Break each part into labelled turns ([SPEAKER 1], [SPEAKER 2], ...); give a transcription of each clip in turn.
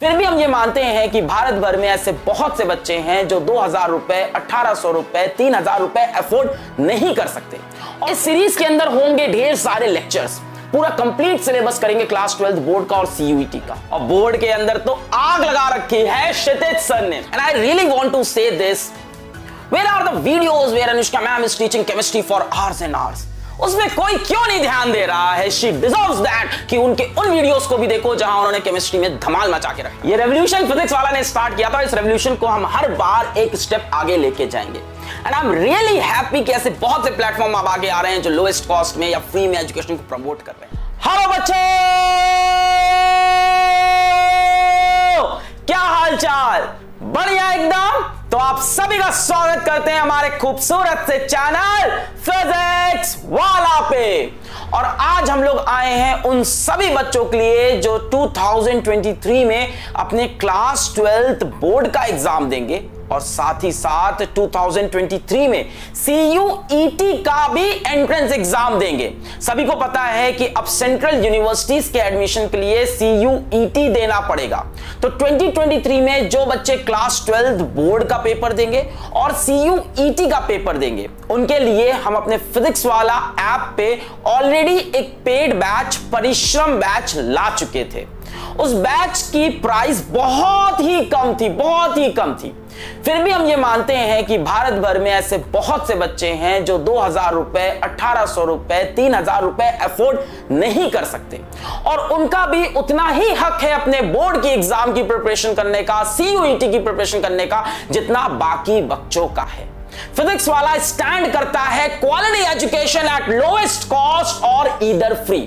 [SPEAKER 1] फिर भी हम ये मानते हैं कि भारत भर में ऐसे बहुत से बच्चे हैं जो 2000 रुपए, 1800 रुपए, 3000 रुपए अफोर्ड नहीं कर सकते। और इस सीरीज के अंदर होंगे ढेर सारे लेक्चर्स, पूरा कंप्लीट सिलेबस करेंगे क्लास 12 बोर्ड का और सीयूईटी का। और बोर्ड के अंदर तो आग लगा रखी है क्षितिज सर ने। And I really want to say this, where are the videos where Anushka ma'am is teaching chemistry for hours and hours? उसमें कोई क्यों नहीं ध्यान दे रहा है? शी डिजर्व्स दैट कि उनके उन वीडियोस को भी देखो जहां उन्होंने केमिस्ट्री में धमाल मचा के रखा। ये रेवोल्यूशन फिजिक्स वाला ने स्टार्ट किया था, इस रेवोल्यूशन को हम हर बार एक स्टेप आगे लेके जाएंगे। And I am really happy कि ऐसे बहुत से प्लेटफॉर्म अब आगे आ रहे हैं जो लोएस्ट कॉस्ट में या फ्री में एजुकेशन को प्रमोट कर रहे हैं। हेलो बच्चों, क्या हालचाल? बढ़िया एकदम। तो आप सभी का स्वागत करते हैं हमारे खूबसूरत से चैनल फिजिक्स वाला पे। और आज हम लोग आए हैं उन सभी बच्चों के लिए जो 2023 में अपने क्लास 12 बोर्ड का एग्जाम देंगे और साथ ही साथ 2023 में सीयूईटी का भी एंट्रेंस एग्जाम देंगे। सभी को पता है कि अब सेंट्रल यूनिवर्सिटीज के एडमिशन के लिए सीयूईटी देना पड़ेगा। तो 2023 में जो बच्चे क्लास 12 बोर्ड का पेपर देंगे और सीयूईटी का पेपर देंगे, उनके लिए हम अपने फिजिक्स वाला ऐप पे ऑलरेडी एक पेड बैच, परिश्रम बैच ला चुके थे। उस बैच की प्राइस बहुत ही कम थी। फिर भी हम ये मानते हैं कि भारत भर में ऐसे बहुत से बच्चे हैं जो 2000 रुपए, 1800 रुपए, 3000 रुपए अफोर्ड नहीं कर सकते। और उनका भी उतना ही हक है अपने बोर्ड की एग्जाम की प्रिपरेशन करने का, सीयूईटी की प्रिपरेशन करने का, जितना बाकी बच्चों का है। फिजिक्स वाला स्टैंड करता है quality education at lowest cost और ईदर फ्री।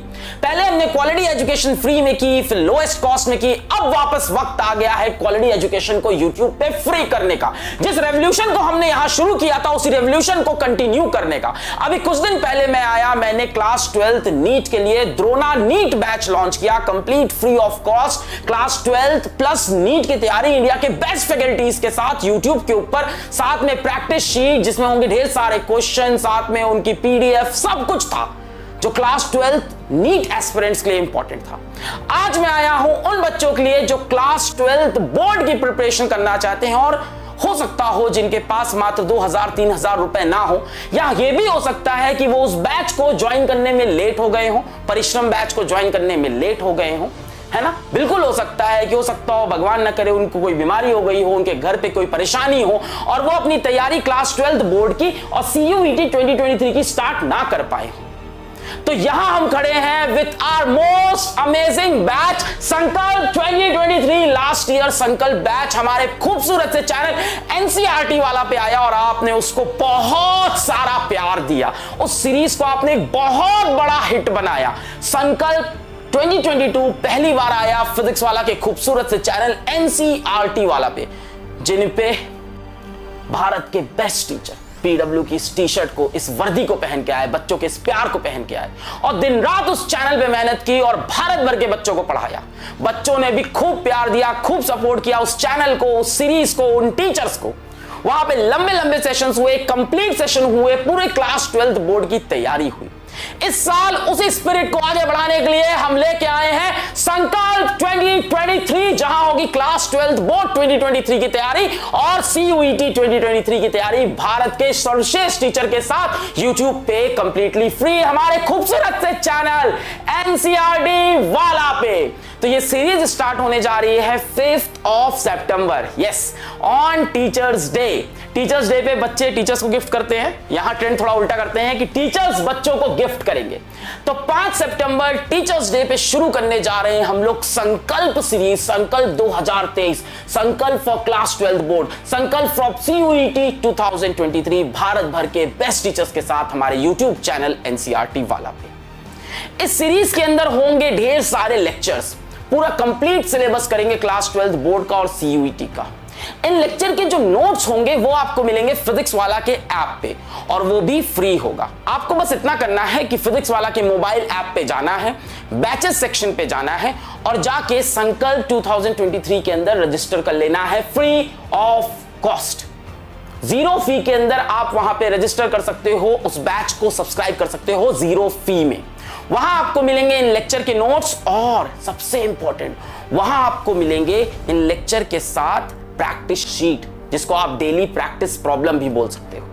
[SPEAKER 1] पहले हमने क्वालिटी एजुकेशन फ्री में की, फिर लोएस्ट कॉस्ट में की, अब वापस वक्त आ गया है क्वालिटी एजुकेशन को यूट्यूब पे फ्री करने का। जिस रेवोल्यूशन को हमने यहां शुरू किया था उसी रेवोल्यूशन को कंटिन्यू करने का। अभी कुछ दिन पहले मैंने क्लास 12 नीट के लिए द्रोणा नीट बैच लॉन्च किया, complete free of cost. Class 12 plus NEET की तैयारी इंडिया के बेस्ट फैकल्टीज के साथ यूट्यूब के ऊपर, साथ में प्रैक्टिस शीट जिसमें होंगे ढेर सारे क्वेश्चन, साथ में उनकी पीडीएफ, सब कुछ था जो क्लास 12 नीट एस्पिरेंट्स के लिए इंपॉर्टेंट था। आज मैं आया हूं उन बच्चों के लिए जो क्लास 12 बोर्ड की प्रिपरेशन करना चाहते हैं और हो सकता हो जिनके पास मात्र 2000-3000 रुपए ना हो, या यह भी हो सकता है कि वो उस बैच को ज्वाइन करने में लेट हो गए हो, परिश्रम बैच को ज्वाइन करने में लेट हो गए हो, है ना। बिल्कुल हो सकता है कि हो सकता हो भगवान ना करे उनको कोई बीमारी हो गई हो, उनके घर पे कोई परेशानी हो और वो अपनी तैयारी क्लास 12 बोर्ड की और सीयूईटी 2023 की स्टार्ट ना कर पाए हो। तो यहां हम खड़े हैं with our most amazing batch Sankalp 2023। Last year संकल्प बैच हमारे खूबसूरत से चैनल एनसीईआरटी वाला पे आया और आपने उसको बहुत सारा प्यार दिया। उस सीरीज को आपने एक बहुत बड़ा हिट बनाया। संकल्प 2022 पहली बार आया फिजिक्स वाला के खूबसूरत से चैनल एनसीईआरटी वाला पे, जिन पे भारत के बेस्ट टीचर पीडब्ल्यू की इस टी शर्ट को, इस वर्दी को पहन के आए, बच्चों के इस प्यार को पहन के आए और दिन रात उस चैनल पे मेहनत की और भारत भर के बच्चों को पढ़ाया। बच्चों ने भी खूब प्यार दिया, खूब सपोर्ट किया उस चैनल को, उस सीरीज को, उन टीचर्स को। वहां पे लंबे लंबे सेशंस हुए, कंप्लीट सेशन हुए, पूरे क्लास 12 बोर्ड की तैयारी हुई। इस साल उसी स्पिरिट को आगे बढ़ाने के लिए हम लेके आए हैं संकल्प 2023, जहां होगी क्लास 12 बोर्ड 2023 की तैयारी और सीयूईटी 2023 की तैयारी भारत के सर्वश्रेष्ठ टीचर के साथ यूट्यूब पे कंप्लीटली फ्री, हमारे खूबसूरत से चैनल एनसीईआरटी वाला पे। तो ये सीरीज स्टार्ट होने जा रही है 5 सितंबर, yes, on teachers day. Teachers day पे बच्चे टीचर्स को गिफ्ट करते हैं, यहां ट्रेंड थोड़ा उल्टा करते हैं कि टीचर्स बच्चों को गिफ्ट करेंगे। तो 5 सितंबर टीचर्स डे पे शुरू करने जा रहे हैं हम लोग संकल्प सीरीज, संकल्प 2023, संकल्प फॉर क्लास 12 बोर्ड, संकल्प फॉर सीयूईटी 2023, भारत भर के बेस्ट टीचर्स के साथ हमारे यूट्यूब चैनल एनसीईआरटी वाला पे। इस सीरीज के अंदर होंगे ढेर सारे लेक्चर्स, पूरा कंप्लीट सिलेबस करेंगे क्लास 12 बोर्ड का और सीयूईटी का। इन लेक्चर के जो नोट्स होंगे वो आपको मिलेंगे फिजिक्स वाला के ऐप पे और वो भी फ्री होगा। आपको बस इतना करना है कि फिजिक्स वाला के मोबाइल ऐप पे जाना है, बैचेस सेक्शन पे जाना है और जाके संकल्प 2023 के अंदर रजिस्टर कर लेना है फ्री ऑफ कॉस्ट। 0 फी के अंदर आप वहां पे रजिस्टर कर सकते हो, उस बैच को सब्सक्राइब कर सकते हो 0 फी में। वहां आपको मिलेंगे इन लेक्चर के नोट्स और सबसे इंपॉर्टेंट वहां आपको मिलेंगे इन लेक्चर के साथ प्रैक्टिस शीट, जिसको आप डेली प्रैक्टिस प्रॉब्लम भी बोल सकते हो,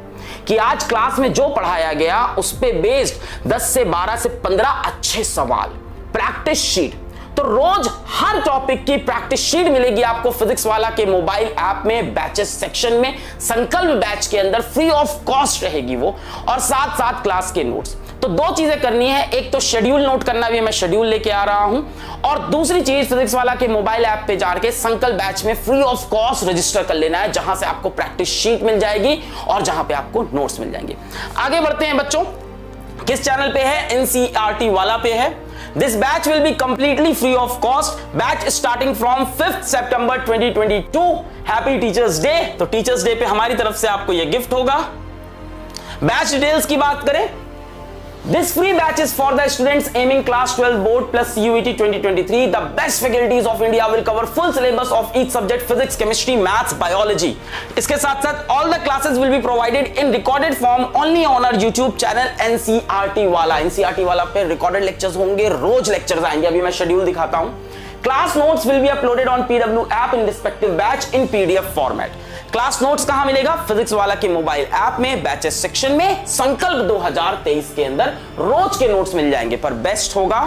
[SPEAKER 1] कि आज क्लास में जो पढ़ाया गया उस पे बेस्ड 10 से 12 से 15 अच्छे सवाल, प्रैक्टिस शीट। तो रोज हर टॉपिक की प्रैक्टिस शीट मिलेगी आपको फिजिक्स वाला के मोबाइल ऐप में, बैचेस सेक्शन में, संकल्प बैच के अंदर फ्री ऑफ कॉस्ट रहेगी वो, और साथ साथ क्लास के नोट्स। तो दो चीजें करनी है, एक तो शेड्यूल नोट करना भी, मैं शेड्यूल लेके आ रहा हूं, और दूसरी चीज फिजिक्स वाला के मोबाइल ऐप पे जाके संकल्प बैच में फ्री ऑफ कॉस्ट रजिस्टर कर लेना है, जहां से आपको प्रैक्टिस शीट मिल जाएगी और जहां पे आपको नोट्स मिल जाएंगे। आगे बढ़ते हैं बच्चों, किस चैनल पे है? एनसीईआरटी वाला पे है। This batch will be completely free of cost. Batch starting from 5th September 2022. Happy Teachers Day. तो Teachers Day पे हमारी तरफ से आपको ये गिफ्ट होगा। बैच डिटेल्स की बात करें, This free batch is for the students aiming class 12 board plus CUET 2023. The best faculties of India will cover full syllabus of each subject: physics, chemistry, maths, biology. इसके साथ साथ all the classes will be provided in recorded form only on our YouTube channel NCERT वाला। NCERT वाला पे recorded lectures होंगे, रोज lectures आएंगे। अभी मैं शेड्यूल दिखाता हूं। Class notes will be uploaded on PW app in respective batch in PDF format. Class notes कहां मिलेगा? फिजिक्स वाला के मोबाइल ऐप में, बैचेस सेक्शन में, संकल्प 2023 के अंदर रोज के नोट्स मिल जाएंगे। पर बेस्ट होगा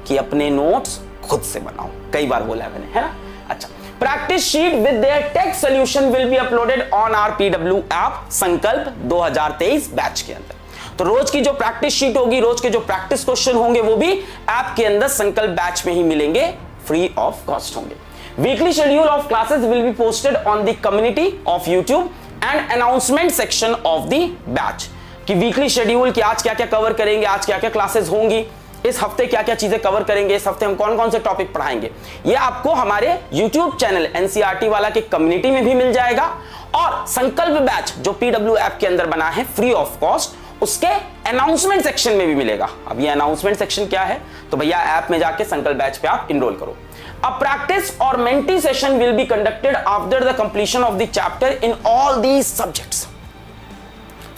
[SPEAKER 1] कि अपने नोट्स खुद से बनाओ, कई बार बोला है मैंने, है ना? अच्छा, practice sheet with their text solution will be uploaded on our PW app Sankalp 2023 batch के अंदर। तो रोज की जो प्रैक्टिस शीट होगी, रोज के जो प्रैक्टिस क्वेश्चन होंगे, वो भी ऐप के अंदर संकल्प बैच में ही मिलेंगे, फ्री ऑफ कॉस्ट होंगे। Weekly schedule of classes will be posted on the community of YouTube and announcement section of the batch। कि वीकली शेड्यूल कि आज क्या क्या कवर करेंगे, आज क्या क्या क्लासेस होंगी, इस हफ्ते क्या क्या चीजें कवर करेंगे, इस हफ्ते हम कौन कौन से टॉपिक पढ़ाएंगे, ये आपको हमारे YouTube चैनल NCERT वाला के कम्युनिटी में भी मिल जाएगा। और संकल्प बैच जो PW ऐप के अंदर बना है फ्री ऑफ कॉस्ट, उसके अनाउंसमेंट सेक्शन में भी मिलेगा। अब ये अनाउंसमेंट सेक्शन क्या है? तो भैया ऐप में जाके संकल्प बैच पे आप इनरोल करो। A practice or mentee session will be conducted after the completion of the chapter in all these subjects।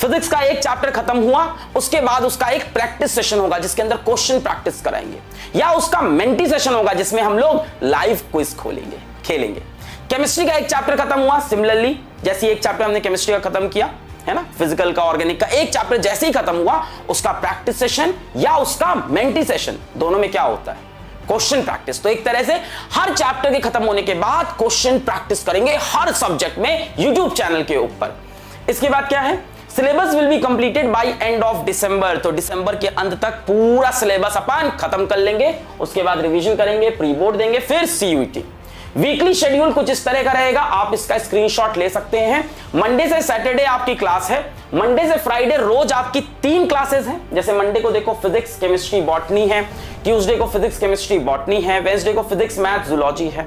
[SPEAKER 1] Physics का एक चैप्टर खत्म हुआ, उसके बाद उसका एक प्रैक्टिस सेशन होगा जिसके अंदर क्वेश्चन प्रैक्टिस कराएंगे, या उसका मेंटी सेशन होगा जिसमें हम लोग लाइव क्विज खोलेंगे, खेलेंगे। केमिस्ट्री का एक चैप्टर खत्म हुआ, सिमिलरली जैसे एक चैप्टर हमने केमिस्ट्री का खत्म किया है ना, फिजिकल का, ऑर्गेनिक का, एक चैप्टर जैसे ही खत्म हुआ उसका प्रैक्टिस सेशन या उसका मेंटी सेशन, दोनों में क्या होता है? Question practice. तो एक तरह से हर चैप्टर के खत्म होने के बाद क्वेश्चन प्रैक्टिस करेंगे हर सब्जेक्ट में YouTube चैनल के ऊपर। इसके बाद क्या है? Syllabus will be completed by end of December. तो दिसंबर के अंत तक पूरा सिलेबस अपन खत्म कर लेंगे, उसके बाद रिवीजन करेंगे, प्री बोर्ड देंगे, फिर CUET। वीकली शेड्यूल कुछ इस तरह का रहेगा, आप इसका स्क्रीनशॉट ले सकते हैं। मंडे से सैटरडे आपकी क्लास है, मंडे से फ्राइडे रोज आपकी 3 क्लासेस हैं। जैसे मंडे को देखो फिजिक्स केमिस्ट्री बॉटनी है, ट्यूसडे को फिजिक्स केमिस्ट्री बॉटनी है, वेडनेसडे को फिजिक्स मैथ जूलॉजी है।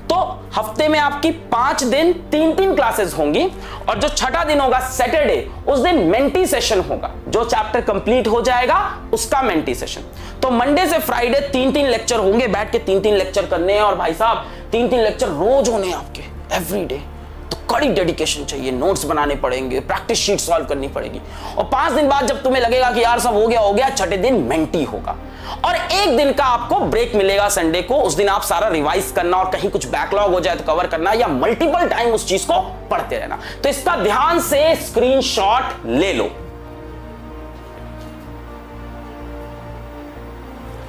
[SPEAKER 1] तो हफ्ते में आपकी 5 दिन 3-3 क्लासेस होंगी, और जो छठा दिन होगा सैटरडे, उस दिन मेंटी सेशन होगा। जो चैप्टर कंप्लीट हो जाएगा उसका मेंटी सेशन। तो मंडे से फ्राइडे 3-3 लेक्चर होंगे, बैठ के 3-3 लेक्चर करने हैं, और भाई साहब 3-3 लेक्चर रोज होने हैं आपके, एवरी डे। तो कड़ी डेडिकेशन चाहिए, नोट्स बनाने पड़ेंगे, प्रैक्टिस शीट सॉल्व करनी पड़ेगी। और 5 दिन बाद जब तुम्हें लगेगा कि यार सब हो गया, छठे दिन मेंटी होगा, और 1 दिन का आपको ब्रेक मिलेगा संडे को। उस दिन आप सारा रिवाइज करना, और कहीं कुछ बैकलॉग हो जाए तो कवर करना, या मल्टीपल टाइम उस चीज को पढ़ते रहना। तो इसका ध्यान से स्क्रीनशॉट ले लो।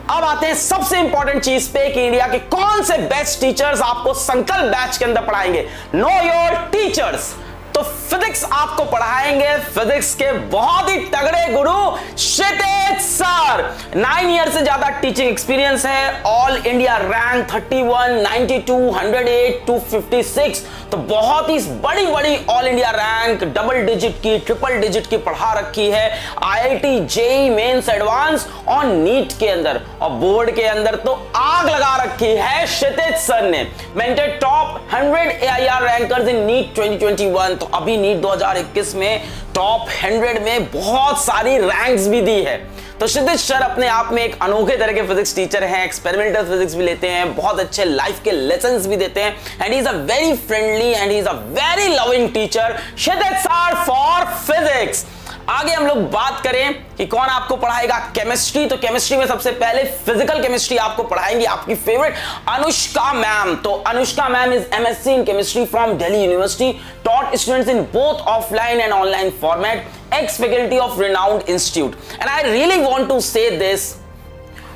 [SPEAKER 1] अब आते हैं सबसे इंपॉर्टेंट चीज पे कि इंडिया के कौन से बेस्ट टीचर्स आपको संकल्प बैच के अंदर पढ़ाएंगे। Know your teachers. तो फिजिक्स आपको पढ़ाएंगे फिजिक्स के बहुत ही तगड़े गुरु क्षितिज सर। 9 ईयर से ज्यादा टीचिंग एक्सपीरियंस है, ऑल इंडिया रैंक 31, 92, 108, 256। तो बहुत ही बड़ी बड़ी all India rank, double digit की, ट्रिपल डिजिट की पढ़ा रखी है। IIT JEE मेंस एडवांस और नीट के अंदर, और बोर्ड के अंदर तो आग लगा रखी है क्षितिज सर ने। Mentored top 100 AIR rankers in NEET 2021। तो अभी नीट 2021 में टॉप 100 में बहुत सारी रैंक्स भी दी है। तो क्षितिज सर अपने आप में एक अनोखे तरह के फिजिक्स टीचर हैं, एक्सपेरिमेंटल फिजिक्स भी लेते हैं, बहुत अच्छे लाइफ के लेसन्स भी देते हैं, and he is a very friendly and he is a very loving teacher. Kshitij sir for physics. आगे हम लोग बात करें कि कौन आपको पढ़ाएगा केमिस्ट्री, तो केमिस्ट्री में सबसे पहले फिजिकल केमिस्ट्री आपको पढ़ाएंगी आपकी फेवरेट अनुष्का मैम। तो Anushka ma'am is MSc in chemistry from Delhi university, taught students in both offline and online format, ex-faculty of renowned institute. And I really want to say this,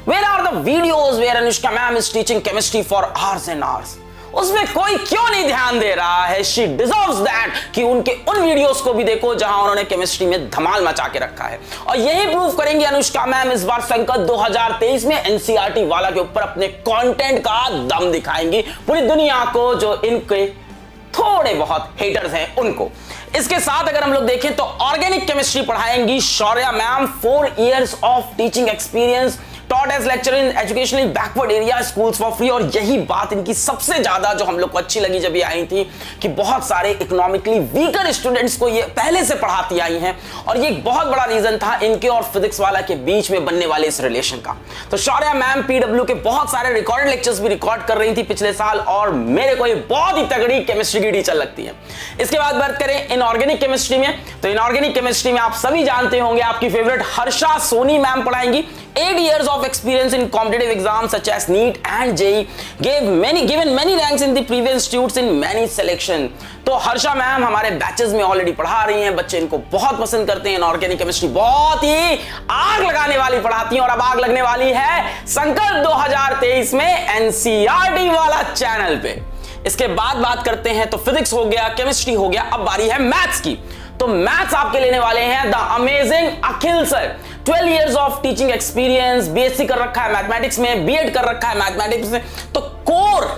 [SPEAKER 1] where are the videos where Anushka ma'am is teaching chemistry for hours and hours? उसमें कोई क्यों नहीं ध्यान दे रहा है? She deserves that कि उनके उन वीडियोस को भी देखो जहां उन्होंने केमिस्ट्री में धमाल मचा के रखा है। और यही प्रूव करेंगे अनुष्का मैम इस बार संकल्प 2023 में एनसीईआरटी वाला के ऊपर अपने कंटेंट का दम दिखाएंगी पूरी दुनिया को, जो इनके थोड़े बहुत हेटर्स हैं उनको। इसके साथ अगर हम लोग देखें तो ऑर्गेनिक केमिस्ट्री पढ़ाएंगी Shaurya ma'am, 4 years of teaching experience, taught as lecturer in educationally backward area schools for free। और यही बात इनकी सबसे ज्यादा जो हम लोग को अच्छी लगी जब ये आई थी कि बहुत सारे इकोनॉमिकली वीकर स्टूडेंट्स को ये पहले से पढ़ाती आई हैं, और ये एक बहुत बड़ा रीजन था इनके और फिजिक्स वाला के बीच में बनने वाले इस रिलेशन का। तो शौर्या मैम पीडब्ल्यू के बहुत सारे रिकॉर्डेड लेक्चर्स भी रिकॉर्ड कर रही थी पिछले साल, और मेरे को ये बहुत ही तगड़ी केमिस्ट्री की टीचर लगती है। इसके बाद बात करें इनऑर्गेनिक केमिस्ट्री में, तो इनऑर्गेनिक केमिस्ट्री में आप सभी जानते होंगे आपकी फेवरेट हर्षा सोनी मैम पढ़ाएंगी। 8 years of experience in competitive exams such as NEET and JEE, given many ranks in the previous institutes in many selection। तो हर्षा मैम हमारे बैचेस में ऑलरेडी पढ़ा रही हैं, बच्चे इनको बहुत पसंद करते हैं। ऑर्गेनिक केमिस्ट्री बहुत ही आग लगाने वाली पढ़ाती हैं, और अब आग लगने वाली है संकल्प 2023 में एनसीईआरटी वाला चैनल पे। इसके बाद बात करते हैं तो फिजिक्स हो गया, केमिस्ट्री हो गया, अब बारी है मैथ्स की। तो मैथ्स आपके लेने वाले हैं the amazing Akhil sir. 12 years of teaching experience, BSc कर रखा है मैथमेटिक्स में, बीएड कर रखा है मैथमेटिक्स में, तो कोर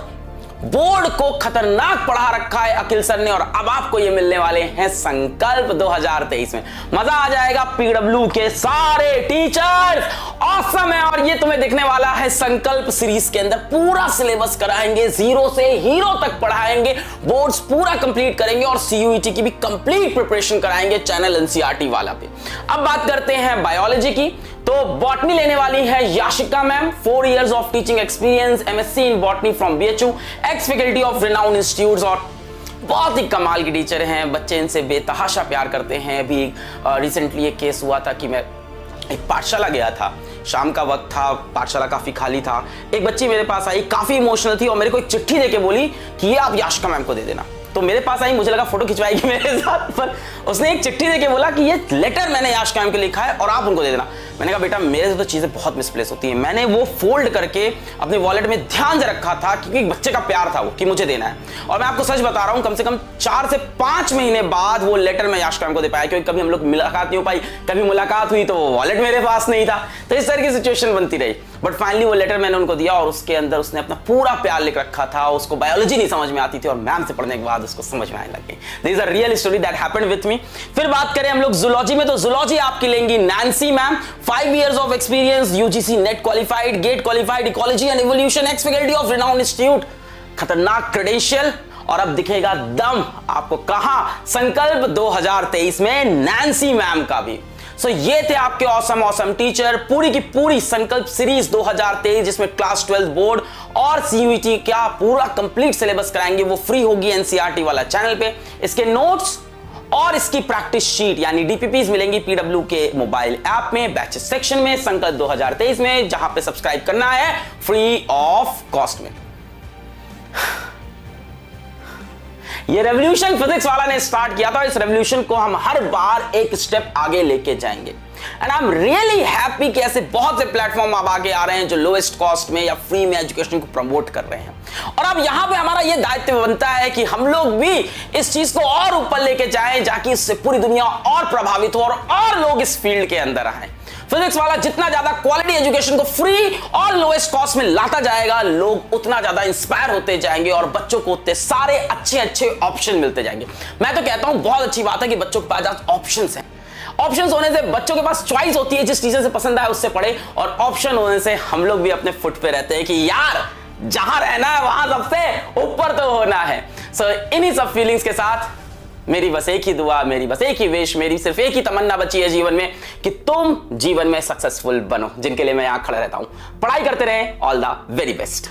[SPEAKER 1] बोर्ड को खतरनाक पढ़ा रखा है अखिल सर ने। और अब आपको ये मिलने वाले हैं संकल्प 2023 में, मजा आ जाएगा। पीडब्ल्यू के सारे टीचर्स ऑसम है, और ये तुम्हें दिखने वाला है संकल्प सीरीज के अंदर। पूरा सिलेबस कराएंगे, 0 से हीरो तक पढ़ाएंगे, बोर्ड्स पूरा कंप्लीट करेंगे, और सीयूईटी की भी कंप्लीट प्रिपरेशन कराएंगे चैनल एनसीईआरटी वाला पे। अब बात करते हैं बायोलॉजी की, तो बॉटनी लेने वाली है Yashika ma'am, 4 years of teaching experience, MSc in botany from BHU, x faculty of renowned institutes, और बहुत ही कमाल की टीचर हैं। बच्चे इनसे बेतहाशा प्यार करते हैं। अभी रिसेंटली एक केस हुआ था कि मैं एक पाठशाला गया था, शाम का वक्त था, पाठशाला काफी खाली था। एक बच्ची मेरे पास आई, काफी इमोशनल थी, और मेरे को एक चिट्ठी देके बोली कि ये आप याशिका मैम को दे देना। तो मेरे पास आई, मुझे लगा फोटो खिंचवाएगी मेरे साथ, पर उसने एक चिट्ठी देके बोला कि ये लेटर मैंने याशिका मैम को लिखा है और आप उनको दे देना। मैंने कहा बेटा मेरे से तो चीजें बहुत मिसप्लेस होती हैं। मैंने वो फोल्ड करके अपने वॉलेट में ध्यान से रखा था, क्योंकि बच्चे का प्यार था वो कि मुझे देना है। और मैं आपको सच बता रहा हूं, कम से कम 4 से 5 महीने बाद वो लेटर मैं याशिका मैम को दे पाया, क्योंकि कभी हम लोग मुलाकात नहीं हो पाई, कभी मुलाकात हुई तो वो वॉलेट मेरे पास नहीं था, तो इस तरह की सिचुएशन बनती रही। बट फाइनली वो लेटर मैंने उनको दिया, और उसके अंदर उसने अपना पूरा प्यार लिख रखा था। उसको बायोलॉजी नहीं समझ में आती थी, और मैम से पढ़ने के बाद उसको समझ में आने लग गई। This is a real story that happened with me. फिर बात करें हम लोग जूलॉजी में, तो जूलॉजी आपकी लेंगी Nancy ma'am, 5 years of experience, UGC NET qualified, GATE qualified, ecology and evolution, ex faculty of renowned institute, खतरनाक क्रेडेंशियल। और अब दिखेगा दम आपको कहां, संकल्प 2023 में नैंसी मैम का भी। सो ये थे आपके ऑसम टीचर, पूरी की पूरी संकल्प सीरीज 2023, जिसमें क्लास 12 बोर्ड और सीयूईटी का पूरा कंप्लीट सिलेबस कराएंगे। वो फ्री होगी एनसीईआरटी वाला चैनल पे। इसके नोट्स और इसकी प्रैक्टिस शीट यानी डीपीपीज मिलेंगी पीडब्ल्यू के मोबाइल ऐप में, बैचेस सेक्शन में, संकल्प 2023 में, जहां पे सब्सक्राइब करना है फ्री ऑफ कॉस्ट में। ये रेवोल्यूशन फिजिक्स वाला ने स्टार्ट किया था, इस रेवोल्यूशन को हम हर बार एक स्टेप आगे लेके जाएंगे। And I am really happy कि ऐसे बहुत से प्लेटफॉर्म अब आगे आ रहे हैं जो लोएस्ट कॉस्ट में या फ्री में एजुकेशन को प्रमोट कर रहे हैं। और अब यहां पे हमारा ये दायित्व बनता है कि हम लोग भी इस चीज को और ऊपर लेके जाएं, जाकि इससे पूरी दुनिया और प्रभावित हो और लोग इस फील्ड के अंदर आए। फिजिक्स वाला जितना ज्यादा क्वालिटी एजुकेशन को फ्री और लोएस्ट कॉस्ट में लाता जाएगा, लोग उतना ज्यादा इंस्पायर होते जाएंगे और बच्चों को उतने सारे अच्छे अच्छे ऑप्शन मिलते जाएंगे। मैं तो कहता हूं बहुत अच्छी बात है कि बच्चों के पास ऑप्शंस हैं। ऑप्शंस होने से बच्चों के पास चॉइस होती है, जिस टीचर से पसंद आए उससे पढ़े, और ऑप्शन होने से हम लोग भी अपने फुट पे रहते हैं कि यार जहां रहना है वहां सबसे ऊपर तो होना है। सो इन्हीं सब फीलिंग्स के साथ मेरी बस एक ही दुआ, मेरी बस एक ही विश, मेरी सिर्फ एक ही तमन्ना बची है जीवन में कि तुम जीवन में सक्सेसफुल बनो, जिनके लिए मैं यहां खड़ा रहता हूं। पढ़ाई करते रहें, ऑल द वेरी बेस्ट।